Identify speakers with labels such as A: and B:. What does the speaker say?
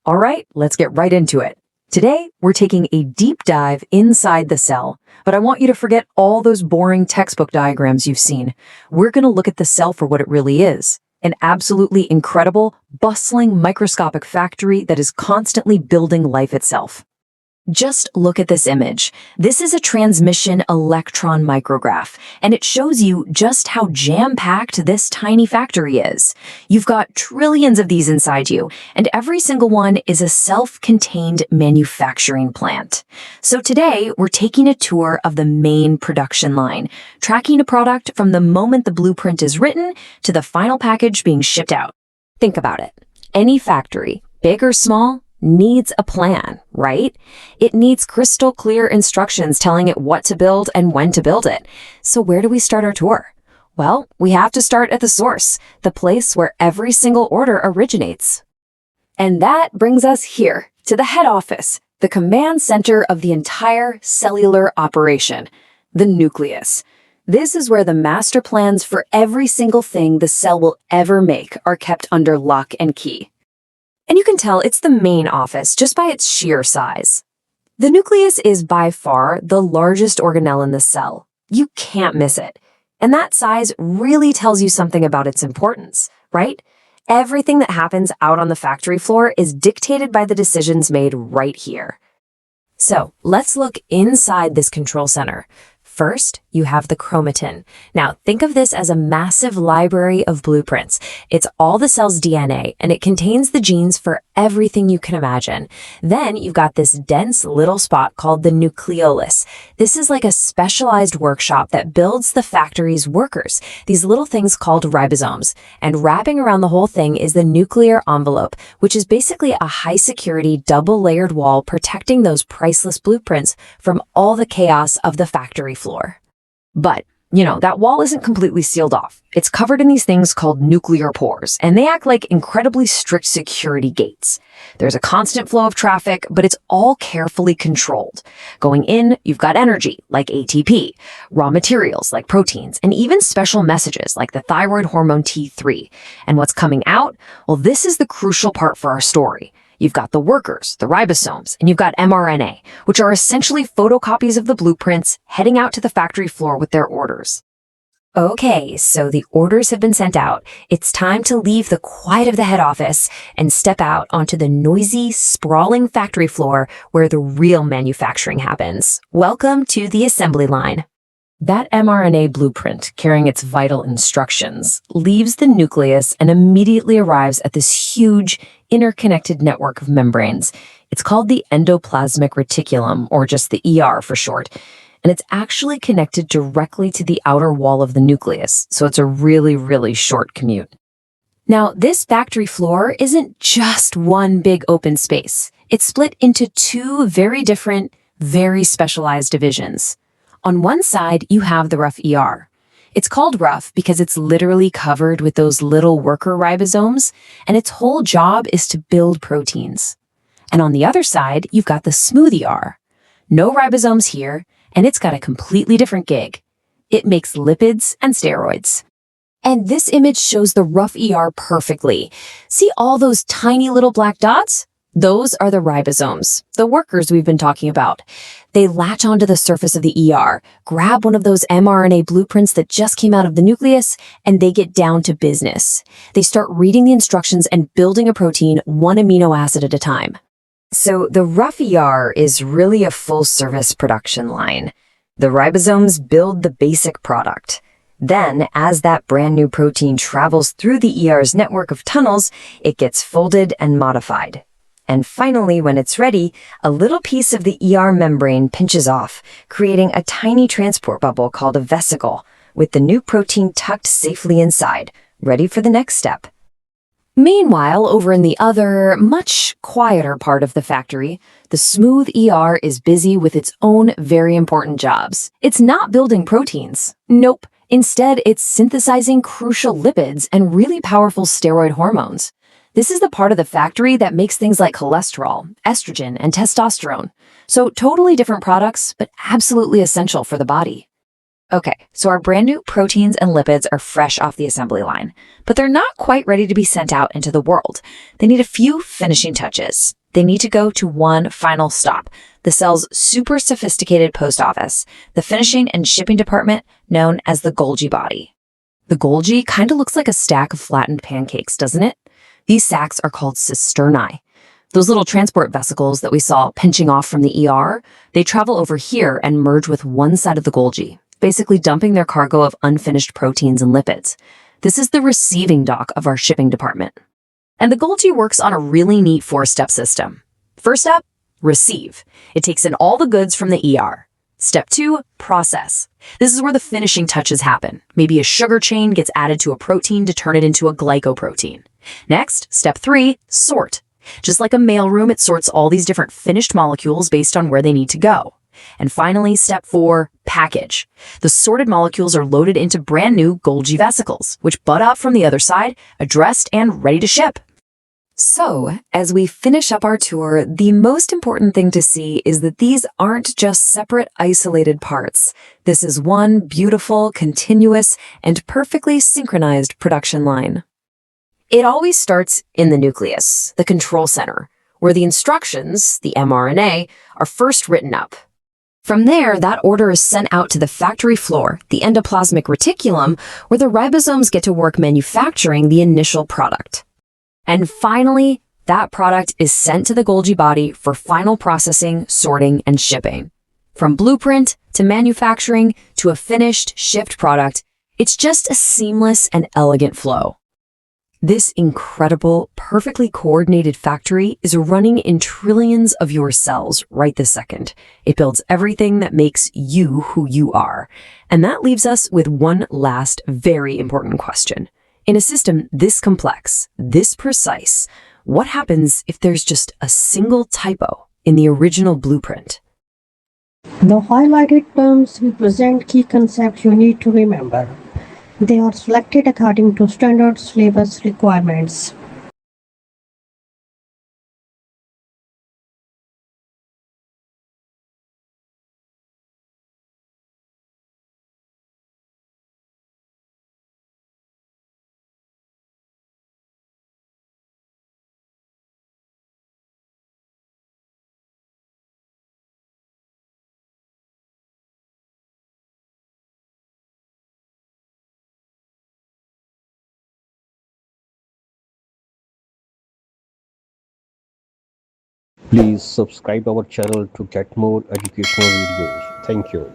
A: All right, let's get right into it. Today, we're taking a deep dive inside the cell, but I want you to forget all those boring textbook diagrams you've seen. We're going to look at the cell for what it really is, an absolutely incredible, bustling microscopic factory that is constantly building life itself. Just look at this image. This is a transmission electron micrograph, and it shows you just how jam-packed this tiny factory is. You've got trillions of these inside you, and every single one is a self-contained manufacturing plant. So today, we're taking a tour of the main production line, tracking a product from the moment the blueprint is written to the final package being shipped out. Think about it. Any factory, big or small, needs a plan, right? It needs crystal clear instructions telling it what to build and when to build it. So where do we start our tour? Well, we have to start at the source, the place where every single order originates. And that brings us here, to the head office, the command center of the entire cellular operation, the nucleus. This is where the master plans for every single thing the cell will ever make are kept under lock and key. And you can tell it's the main office just by its sheer size. The nucleus is by far the largest organelle in the cell. You can't miss it. And that size really tells you something about its importance, right? Everything that happens out on the factory floor is dictated by the decisions made right here. So let's look inside this control center. First, you have the chromatin. Now, think of this as a massive library of blueprints. It's all the cell's DNA, and it contains the genes for everything you can imagine. Then you've got this dense little spot called the nucleolus. This is like a specialized workshop that builds the factory's workers, these little things called ribosomes. And wrapping around the whole thing is the nuclear envelope, which is basically a high-security, double-layered wall protecting those priceless blueprints from all the chaos of the factory floor. But, that wall isn't completely sealed off. It's covered in these things called nuclear pores, and they act like incredibly strict security gates. There's a constant flow of traffic, but it's all carefully controlled. Going in, you've got energy, like ATP, raw materials, like proteins, and even special messages, like the thyroid hormone T3. And what's coming out? Well, this is the crucial part for our story. You've got the workers, the ribosomes, and you've got mRNA, which are essentially photocopies of the blueprints heading out to the factory floor with their orders. Okay, so the orders have been sent out. It's time to leave the quiet of the head office and step out onto the noisy, sprawling factory floor where the real manufacturing happens. Welcome to the assembly line. That mRNA blueprint, carrying its vital instructions, leaves the nucleus and immediately arrives at this huge, interconnected network of membranes. It's called the Endoplasmic Reticulum, or just the ER for short, and it's actually connected directly to the outer wall of the nucleus, so it's a really, really short commute. Now, this factory floor isn't just one big open space. It's split into two very different, very specialized divisions. On one side, you have the rough ER. It's called rough because it's literally covered with those little worker ribosomes, and its whole job is to build proteins. And on the other side, you've got the smooth ER. No ribosomes here, and it's got a completely different gig. It makes lipids and steroids. And this image shows the rough ER perfectly. See all those tiny little black dots? Those are the ribosomes, the workers we've been talking about. They latch onto the surface of the ER, grab one of those mRNA blueprints that just came out of the nucleus, and they get down to business. They start reading the instructions and building a protein one amino acid at a time. So the rough ER is really a full-service production line. The ribosomes build the basic product. Then, as that brand new protein travels through the ER's network of tunnels, it gets folded and modified. And finally, when it's ready, a little piece of the ER membrane pinches off, creating a tiny transport bubble called a vesicle, with the new protein tucked safely inside, ready for the next step. Meanwhile, over in the other, much quieter part of the factory, the smooth ER is busy with its own very important jobs. It's not building proteins. Nope. Instead, it's synthesizing crucial lipids and really powerful steroid hormones. This is the part of the factory that makes things like cholesterol, estrogen, and testosterone. So totally different products, but absolutely essential for the body. Okay, so our brand new proteins and lipids are fresh off the assembly line, but they're not quite ready to be sent out into the world. They need a few finishing touches. They need to go to one final stop, the cell's super sophisticated post office, the finishing and shipping department known as the Golgi body. The Golgi kind of looks like a stack of flattened pancakes, doesn't it? These sacs are called cisternae. Those little transport vesicles that we saw pinching off from the ER, they travel over here and merge with one side of the Golgi, basically dumping their cargo of unfinished proteins and lipids. This is the receiving dock of our shipping department. And the Golgi works on a really neat 4-step system. First step, receive. It takes in all the goods from the ER. Step 2, process. This is where the finishing touches happen. Maybe a sugar chain gets added to a protein to turn it into a glycoprotein. Next, step 3, sort. Just like a mailroom, it sorts all these different finished molecules based on where they need to go. And finally, step 4, package. The sorted molecules are loaded into brand new Golgi vesicles, which bud out from the other side, addressed and ready to ship. So, as we finish up our tour, the most important thing to see is that these aren't just separate, isolated parts. This is one beautiful, continuous, and perfectly synchronized production line. It always starts in the nucleus, the control center, where the instructions, the mRNA, are first written up. From there, that order is sent out to the factory floor, the endoplasmic reticulum, where the ribosomes get to work manufacturing the initial product. And finally, that product is sent to the Golgi body for final processing, sorting, and shipping. From blueprint to manufacturing to a finished, shipped product, it's just a seamless and elegant flow. This incredible, perfectly coordinated factory is running in trillions of your cells right this second. It builds everything that makes you who you are. And that leaves us with one last very important question. In a system this complex, this precise, what happens if there's just a single typo in the original blueprint?
B: The highlighted terms represent key concepts you need to remember. They are selected according to standard syllabus requirements.
C: Please subscribe our channel to get more educational videos. Thank you.